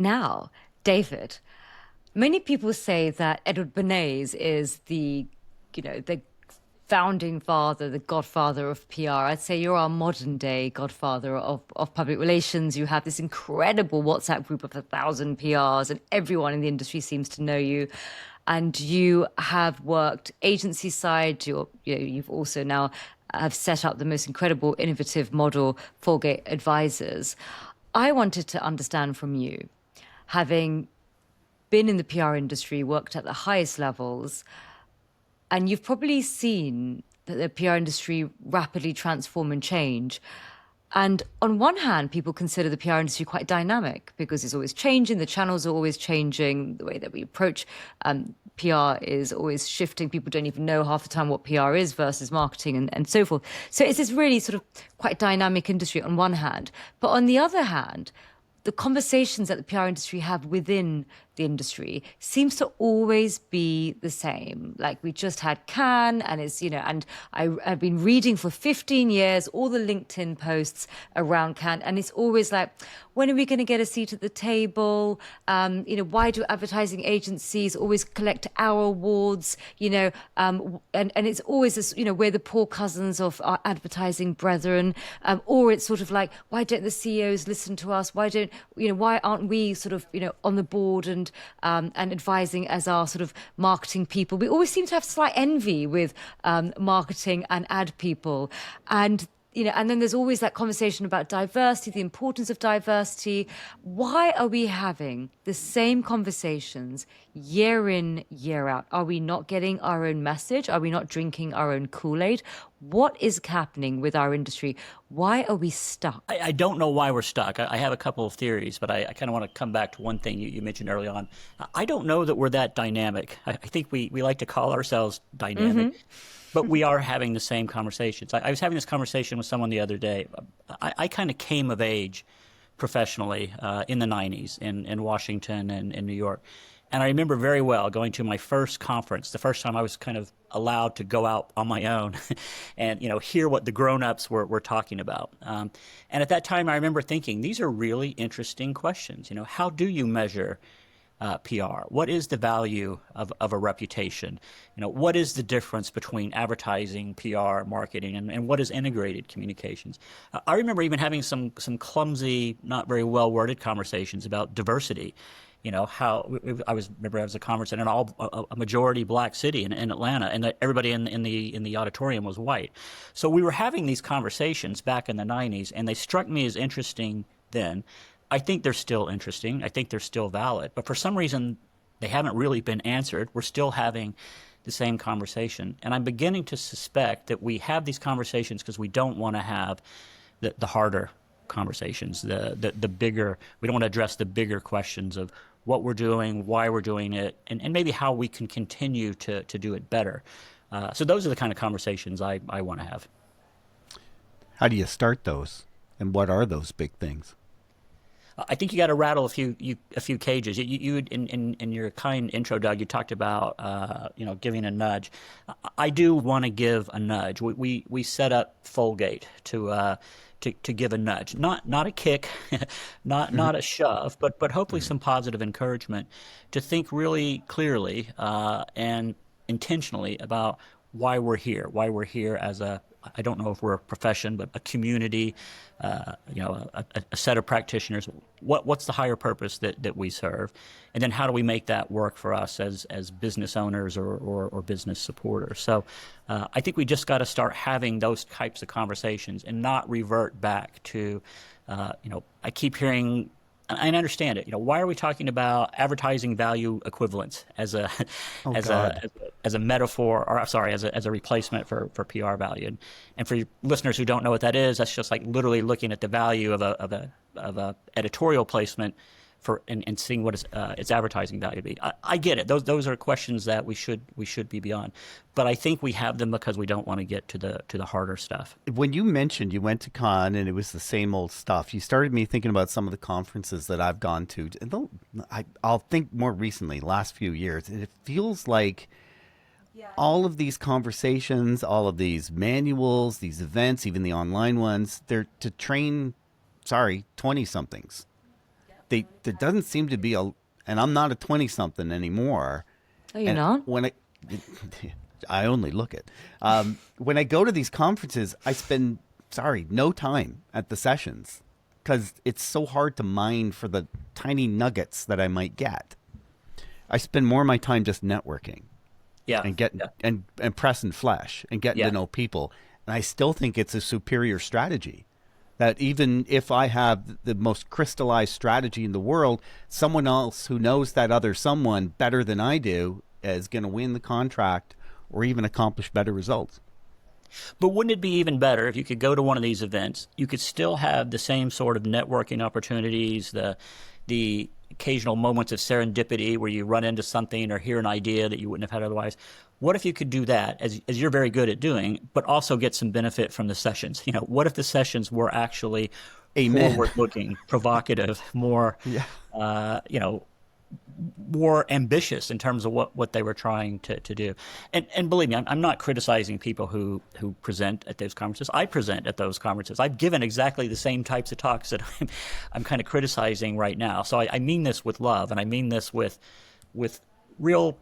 Now, David, many people say that Edward Bernays is the founding father, the godfather of PR. I'd say you're our modern day godfather of public relations. You have this incredible WhatsApp group of 1,000 PRs, and everyone in the industry seems to know you. And you have worked agency side. You've also now have set up the most incredible, innovative model, Folgate Advisors. I wanted to understand from you, having been in the PR industry, worked at the highest levels, and you've probably seen that the PR industry rapidly transform and change. And on one hand, people consider the PR industry quite dynamic because it's always changing, the channels are always changing, the way that we approach PR is always shifting. People don't even know half the time what PR is versus marketing and so forth. So it's this really sort of quite dynamic industry on one hand. But on the other hand, the conversations that the PR industry have within the industry seems to always be the same. Like we just had Cannes, and and I've been reading for 15 years all the LinkedIn posts around Cannes, and it's always like, when are we going to get a seat at the table? Why do advertising agencies always collect our awards? And it's always this, we're the poor cousins of our advertising brethren, or it's sort of like, why don't the CEOs listen to us? Why aren't we sort of, on the board and advising as our sort of marketing people? We always seem to have slight envy with marketing and ad people. And then there's always that conversation about diversity, the importance of diversity. Why are we having the same conversations year in, year out? Are we not getting our own message? Are we not drinking our own Kool-Aid? What is happening with our industry? Why are we stuck? I don't know why we're stuck. I have a couple of theories, but I kind of want to come back to one thing you mentioned early on. I don't know that we're that dynamic. I think we like to call ourselves dynamic. But we are having the same conversations. I was having this conversation with someone the other day. I kind of came of age professionally in the 90s in Washington and in New York. And I remember very well going to my first conference, the first time I was kind of allowed to go out on my own and hear what the grown-ups were talking about. And at that time, I remember thinking, these are really interesting questions. How do you measure PR? What is the value of a reputation? What is the difference between advertising, PR, marketing, and what is integrated communications? I remember even having some clumsy, not very well worded conversations about diversity. Remember I was a conference in a majority black city in Atlanta, and that everybody in the auditorium was white. So we were having these conversations back in the 90s, and they struck me as interesting then. I think they're still interesting. I think they're still valid. But for some reason, they haven't really been answered. We're still having the same conversation. And I'm beginning to suspect that we have these conversations because we don't want to have the harder conversations, the bigger. We don't want to address the bigger questions of what we're doing, why we're doing it, and maybe how we can continue to do it better. So those are the kind of conversations I want to have. How do you start those? And what are those big things? I think you got to rattle a few cages. You in your kind intro, Doug, you talked about giving a nudge. I do want to give a nudge. We set up Folgate to give a nudge, not a kick, not a shove, but hopefully some positive encouragement to think really clearly and intentionally about why we're here as I don't know if we're a profession, but a community, a set of practitioners. What's the higher purpose that we serve? And then how do we make that work for us as business owners or business supporters? So I think we just got to start having those types of conversations and not revert back to, I keep hearing, I understand it. Why are we talking about advertising value equivalence as a metaphor, or sorry, as a replacement for PR value? And for listeners who don't know what that is, that's just like literally looking at the value of a editorial placement and seeing what its advertising value be. I get it. Those are questions that we should be beyond. But I think we have them because we don't want to get to the harder stuff. When you mentioned you went to Cannes and it was the same old stuff, you started me thinking about some of the conferences that I've gone to. I'll think more recently, last few years, and it feels like all of these conversations, all of these manuals, these events, even the online ones, they're to train, 20-somethings. there doesn't seem to be a, and I'm not a 20 something anymore. Oh, you're And not? when I only look it. When I go to these conferences, I spend, no time at the sessions because it's so hard to mine for the tiny nuggets that I might get. I spend more of my time just networking Yeah. and getting and pressing flesh and getting to know people. And I still think it's a superior strategy. That even if I have the most crystallized strategy in the world, someone else who knows that other someone better than I do is going to win the contract or even accomplish better results. But wouldn't it be even better if you could go to one of these events? You could still have the same sort of networking opportunities, the occasional moments of serendipity where you run into something or hear an idea that you wouldn't have had otherwise. What if you could do that, as you're very good at doing, but also get some benefit from the sessions? What if the sessions were actually forward-looking, provocative, more, more ambitious in terms of what they were trying to do? And believe me, I'm not criticizing people who present at those conferences. I present at those conferences. I've given exactly the same types of talks that I'm kind of criticizing right now. So I mean this with love, and I mean this with real.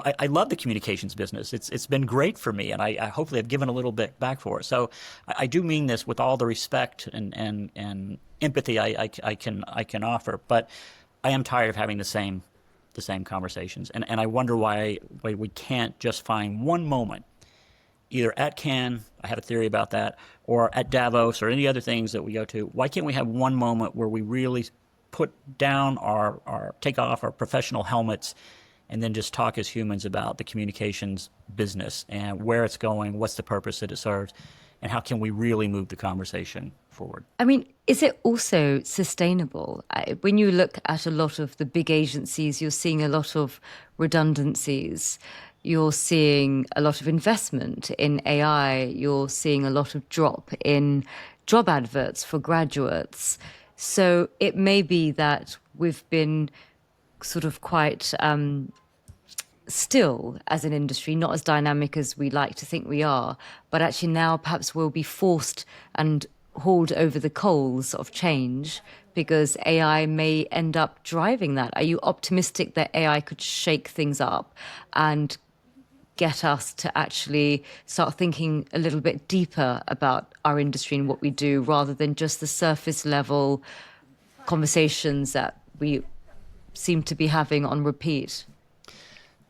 I love the communications business. It's been great for me, and I hopefully have given a little bit back for it. So I do mean this with all the respect and empathy I can offer. But I am tired of having the same conversations, and I wonder why we can't just find one moment, either at Cannes, I have a theory about that, or at Davos, or any other things that we go to. Why can't we have one moment where we really put down take off our professional helmets and then just talk as humans about the communications business and where it's going, what's the purpose that it serves, and how can we really move the conversation forward? I mean, is it also sustainable? When you look at a lot of the big agencies, you're seeing a lot of redundancies. You're seeing a lot of investment in AI. You're seeing a lot of drop in job adverts for graduates. So it may be that we've been sort of quite still as an industry, not as dynamic as we like to think we are, but actually now perhaps we'll be forced and hauled over the coals of change because AI may end up driving that. Are you optimistic that AI could shake things up and get us to actually start thinking a little bit deeper about our industry and what we do rather than just the surface level conversations that we seem to be having on repeat?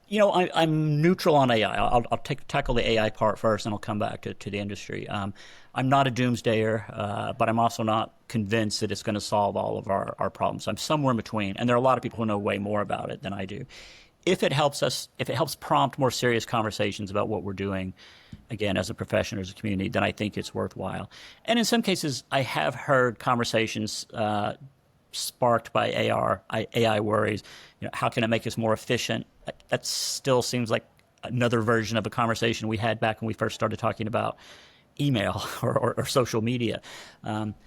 I'm neutral on AI. I'll tackle the AI part first, and I'll come back to the industry. I'm not a doomsdayer, but I'm also not convinced that it's going to solve all of our problems. I'm somewhere in between, and there are a lot of people who know way more about it than I do. If it helps prompt more serious conversations about what we're doing, again, as a profession, as a community, then I think it's worthwhile. And in some cases, I have heard conversations sparked by AI worries. How can it make us more efficient? That still seems like another version of a conversation we had back when we first started talking about email or social media.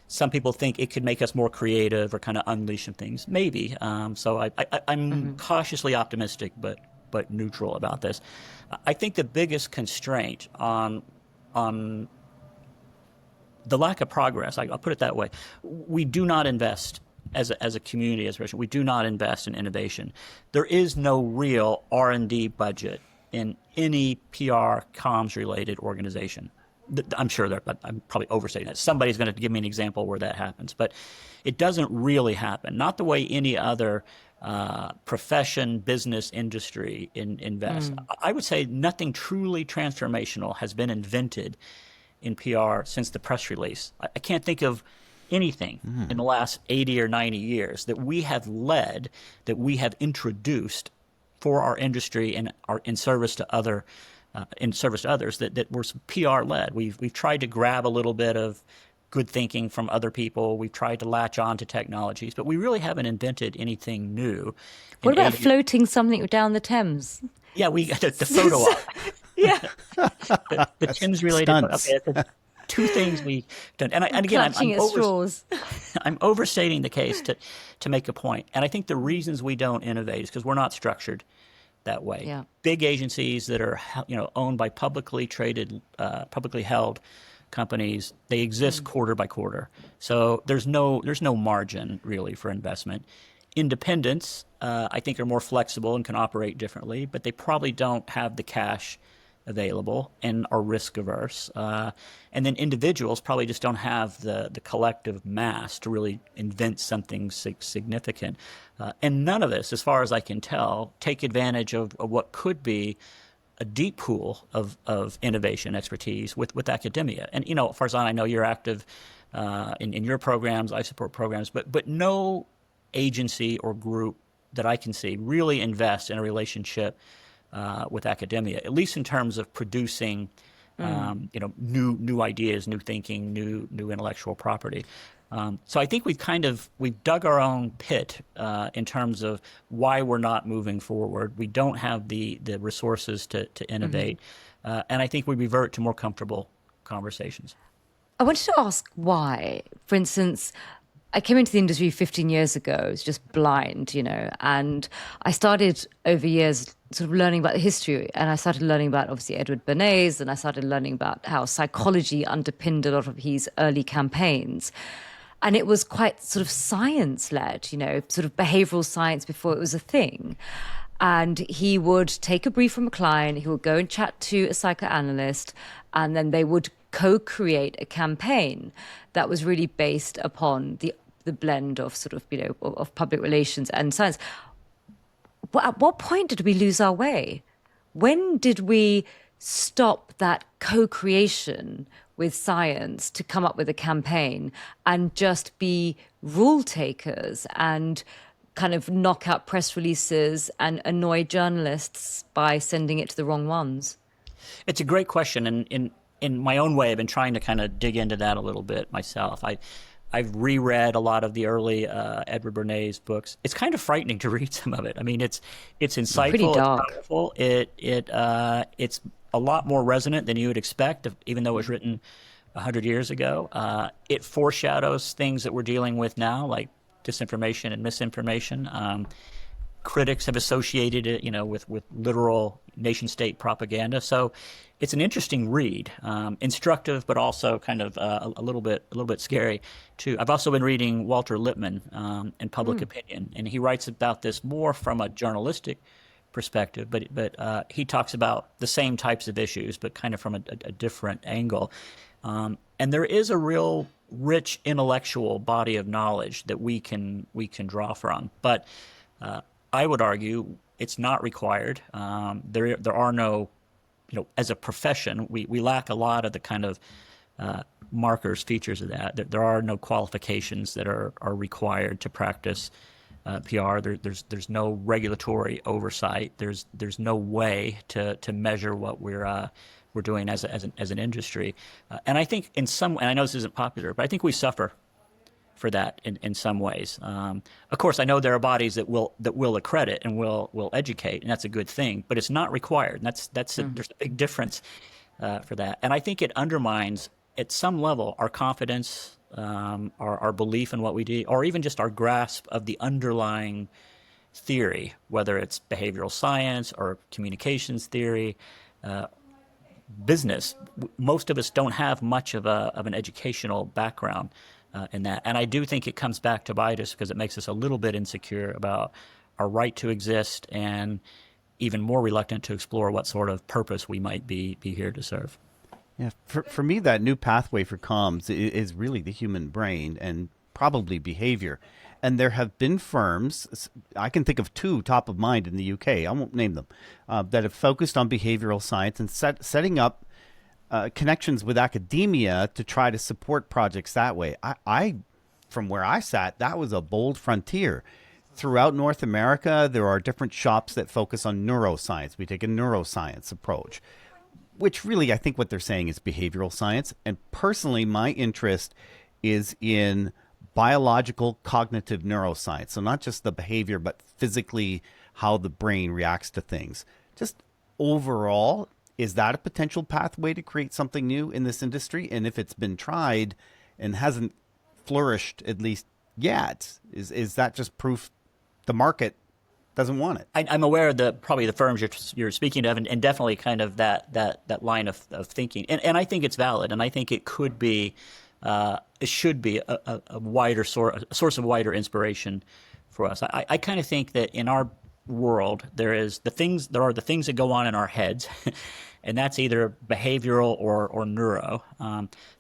Some people think it could make us more creative or kind of unleash some things. Maybe. So I'm cautiously optimistic, but neutral about this. I think the biggest constraint on the lack of progress, I'll put it that way, we do not invest as a community, as a region, we do not invest in innovation. There is no real R&D budget in any PR comms related organization. I'm sure there, but I'm probably overstating that. Somebody's going to give me an example where that happens, but it doesn't really happen. Not the way any other profession, business, industry invest. I would say nothing truly transformational has been invented in PR since the press release. I can't think of anything in the last 80 or 90 years that we have led, that we have introduced for our industry and are in service to others that were PR led. We've tried to grab a little bit of good thinking from other people. We've tried to latch on to technologies, but we really haven't invented anything new. What about floating something down the Thames? Yeah, the photo op. Yeah. the Thames related. Okay, two things we've done. And again, I'm overstating the case to make a point. And I think the reasons we don't innovate is because we're not structured that way. Yeah. Big agencies that are owned by publicly traded, publicly held companies, they exist quarter by quarter. So there's no margin really for investment. Independents, I think, are more flexible and can operate differently, but they probably don't have the cash available and are risk averse. And then individuals probably just don't have the collective mass to really invent something significant. And none of us, as far as I can tell, take advantage of what could be a deep pool of innovation expertise with academia. And, Farzan, I know you're active in your programs. I support programs, but no agency or group that I can see really invest in a relationship with academia, at least in terms of producing, new ideas, new thinking, new intellectual property. So I think we've dug our own pit in terms of why we're not moving forward. We don't have the resources to innovate, and I think we revert to more comfortable conversations. I wanted to ask why. For instance, I came into the industry 15 years ago. I was just blind, and I started over years sort of learning about the history. And I started learning about, obviously, Edward Bernays, and I started learning about how psychology underpinned a lot of his early campaigns. And it was quite sort of science-led, sort of behavioral science before it was a thing. And he would take a brief from a client, he would go and chat to a psychoanalyst, and then they would co-create a campaign that was really based upon the blend of sort of, of public relations and science. At what point did we lose our way? When did we stop that co-creation with science to come up with a campaign and just be rule takers and kind of knock out press releases and annoy journalists by sending it to the wrong ones? It's a great question, and in my own way, I've been trying to kind of dig into that a little bit myself. I've reread a lot of the early Edward Bernays books. It's kind of frightening to read some of it. I mean, it's insightful, pretty dark. it's powerful. It's a lot more resonant than you would expect, even though it was written 100 years ago. It foreshadows things that we're dealing with now, like disinformation and misinformation. Critics have associated it, with literal nation-state propaganda. So it's an interesting read, instructive, but also kind of a little bit scary too. I've also been reading Walter Lippmann in Public Opinion, and he writes about this more from a journalistic perspective, but he talks about the same types of issues, but kind of from a different angle. And there is a real rich intellectual body of knowledge that we can draw from, but I would argue it's not required. There are no, as a profession, we lack a lot of the kind of markers, features of that. There are no qualifications that are required to practice PR. There's no regulatory oversight. There's no way to measure what we're doing as an industry. And I think and I know this isn't popular, but I think we suffer for that in some ways. Of course, I know there are bodies that will accredit and will educate, and that's a good thing. But it's not required. And there's a big difference for that. And I think it undermines, at some level, our confidence, our belief in what we do, or even just our grasp of the underlying theory, whether it's behavioral science or communications theory. Business. Most of us don't have much of an educational background in that. And I do think it comes back to bite us because it makes us a little bit insecure about our right to exist and even more reluctant to explore what sort of purpose we might be here to serve. Yeah, for me, that new pathway for comms is really the human brain and probably behavior. And there have been firms, I can think of two top of mind in the UK, I won't name them, that have focused on behavioral science and setting up connections with academia to try to support projects that way. I, from where I sat, that was a bold frontier. Throughout North America, there are different shops that focus on neuroscience. We take a neuroscience approach, which really I think what they're saying is behavioral science. And personally, my interest is in biological cognitive neuroscience. So not just the behavior, but physically how the brain reacts to things. Just overall, is that a potential pathway to create something new in this industry? And if it's been tried and hasn't flourished, at least yet, is that just proof the market doesn't want it. I'm aware of probably the firms you're speaking of, and definitely kind of that line of thinking. And I think it's valid, and I think it could be, it should be a wider a source of wider inspiration for us. I kind of think that in our world there are the things that go on in our heads, and that's either behavioral or neuro.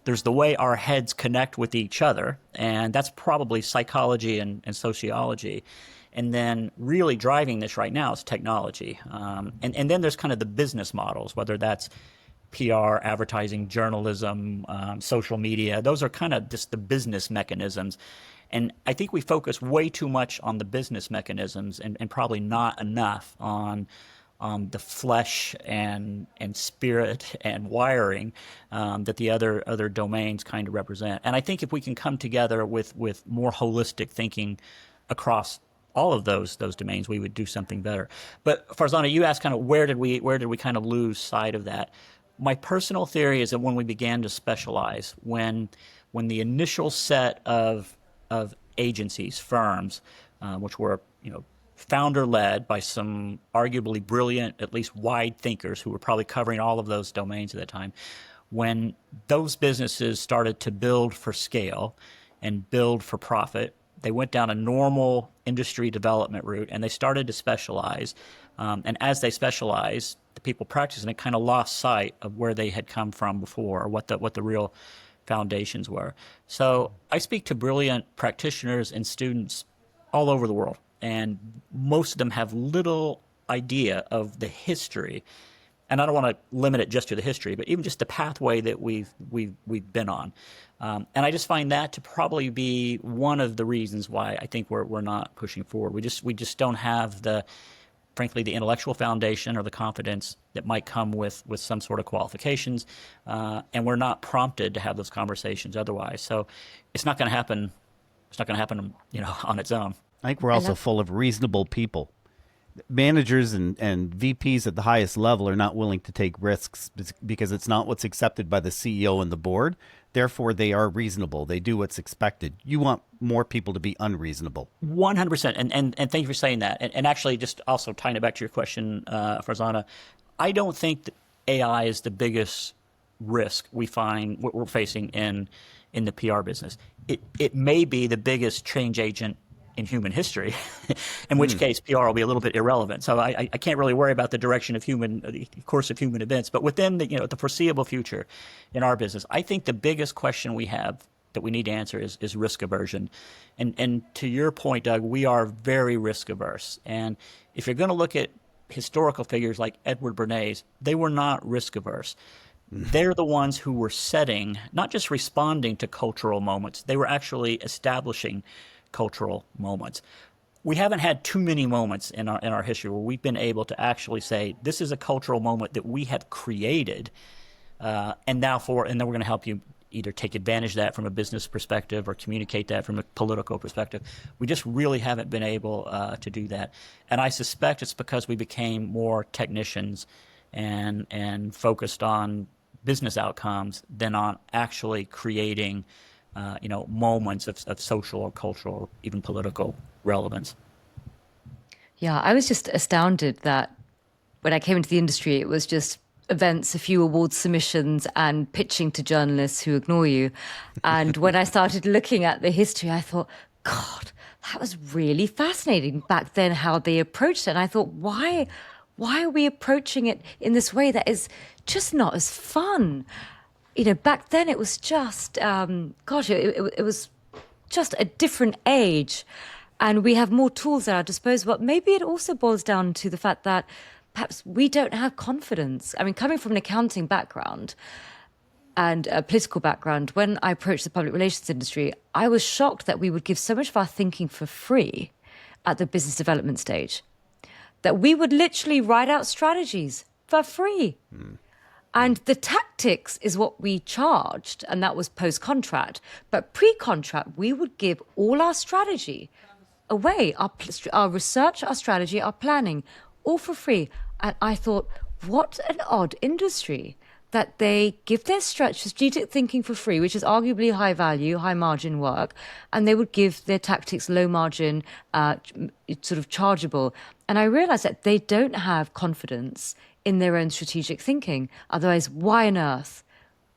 There's the way our heads connect with each other, and that's probably psychology and sociology. And then really driving this right now is technology. And then there's kind of the business models, whether that's PR, advertising, journalism, social media. Those are kind of just the business mechanisms. And I think we focus way too much on the business mechanisms and probably not enough on the flesh and spirit and wiring that the other domains kind of represent. And I think if we can come together with more holistic thinking across all of those domains, we would do something better. But Farzana, you asked kind of where did we kind of lose sight of that? My personal theory is that when we began to specialize, when the initial set of agencies, firms, which were founder-led by some arguably brilliant, at least wide thinkers who were probably covering all of those domains at that time, when those businesses started to build for scale and build for profit, they went down a normal industry development route and they started to specialize. And as they specialized, the people practicing it kind of lost sight of where they had come from before, or what the real foundations were. So I speak to brilliant practitioners and students all over the world, and most of them have little idea of the history. And I don't want to limit it just to the history, but even just the pathway that we've been on. And I just find that to probably be one of the reasons why I think we're not pushing forward. We just don't have frankly, the intellectual foundation or the confidence that might come with some sort of qualifications, and we're not prompted to have those conversations otherwise. So it's not going to happen. It's not going to happen, on its own. I think we're also full of reasonable people. Managers and VPs at the highest level are not willing to take risks because it's not what's accepted by the CEO and the board. Therefore, they are reasonable. They do what's expected. You want more people to be unreasonable. 100%. And thank you for saying that. And actually, just also tying it back to your question, Farzana, I don't think that AI is the biggest risk we're facing in the PR business. It may be the biggest change agent in human history, in which case PR will be a little bit irrelevant. So I can't really worry about the direction of the course of human events. But within the foreseeable future in our business, I think the biggest question we have that we need to answer is risk aversion. And to your point, Doug, we are very risk averse. And if you're going to look at historical figures like Edward Bernays, they were not risk averse. They're the ones who were setting, not just responding to cultural moments, they were actually establishing cultural moments. We haven't had too many moments in our history where we've been able to actually say, this is a cultural moment that we have created, and then we're going to help you either take advantage of that from a business perspective or communicate that from a political perspective. We just really haven't been able to do that. And I suspect it's because we became more technicians and focused on business outcomes than on actually creating moments of social or cultural, even political relevance. Yeah, I was just astounded that when I came into the industry, it was just events, a few award submissions, and pitching to journalists who ignore you. And when I started looking at the history, I thought, God, that was really fascinating back then, how they approached it. And I thought, why are we approaching it in this way that is just not as fun? Back then it was just, it was just a different age, and we have more tools at our disposal. But maybe it also boils down to the fact that perhaps we don't have confidence. I mean, coming from an accounting background and a political background, when I approached the public relations industry, I was shocked that we would give so much of our thinking for free at the business development stage, that we would literally write out strategies for free. And the tactics is what we charged, and that was post-contract. But pre-contract, we would give all our strategy away, our research, our strategy, our planning, all for free. And I thought, what an odd industry that they give their strategic thinking for free, which is arguably high value, high margin work, and they would give their tactics low margin, sort of chargeable. And I realized that they don't have confidence in their own strategic thinking. Otherwise, why on earth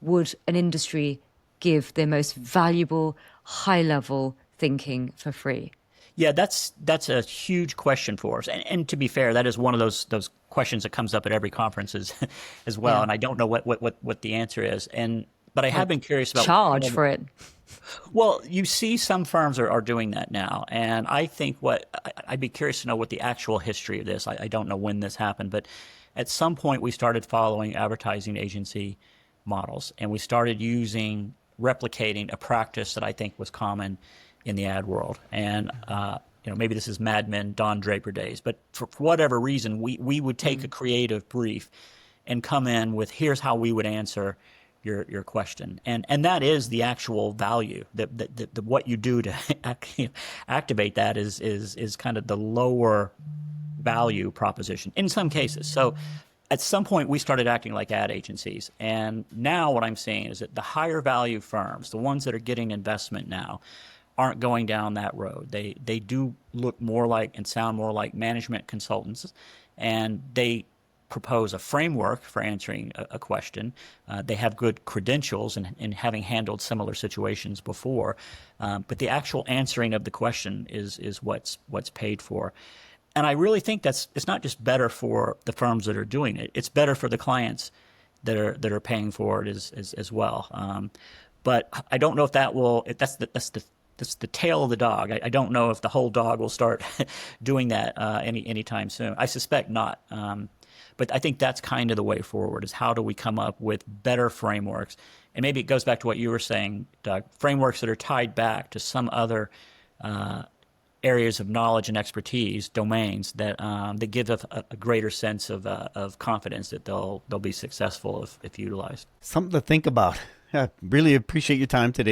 would an industry give their most valuable, high level thinking for free? Yeah, that's a huge question for us. And to be fair, that is one of those questions that comes up at every conference as well. Yeah. And I don't know what the answer is. But I have been curious about Charge for it. well, you see some firms are doing that now. And I think I'd be curious to know what the actual history of this. I don't know when this happened, but at some point we started following advertising agency models and we started replicating a practice that I think was common in the ad world. And maybe this is Mad Men, Don Draper days, but for whatever reason, we would take a creative brief and come in with here's how we would answer your question, and that is the actual value. That what you do to activate that is kind of the lower value proposition in some cases. So at some point we started acting like ad agencies, and now what I'm seeing is that the higher value firms, the ones that are getting investment now, aren't going down that road. They do look more like and sound more like management consultants, and they propose a framework for answering a question. They have good credentials in having handled similar situations before, but the actual answering of the question is what's paid for. And I really think it's not just better for the firms that are doing it; it's better for the clients that are paying for it as well. But I don't know if that's the tail of the dog. I don't know if the whole dog will start doing that anytime soon. I suspect not. But I think that's kind of the way forward, is how do we come up with better frameworks? And maybe it goes back to what you were saying, Doug, frameworks that are tied back to some other areas of knowledge and expertise, domains that give a greater sense of confidence that they'll be successful if utilized. Something to think about. I really appreciate your time today.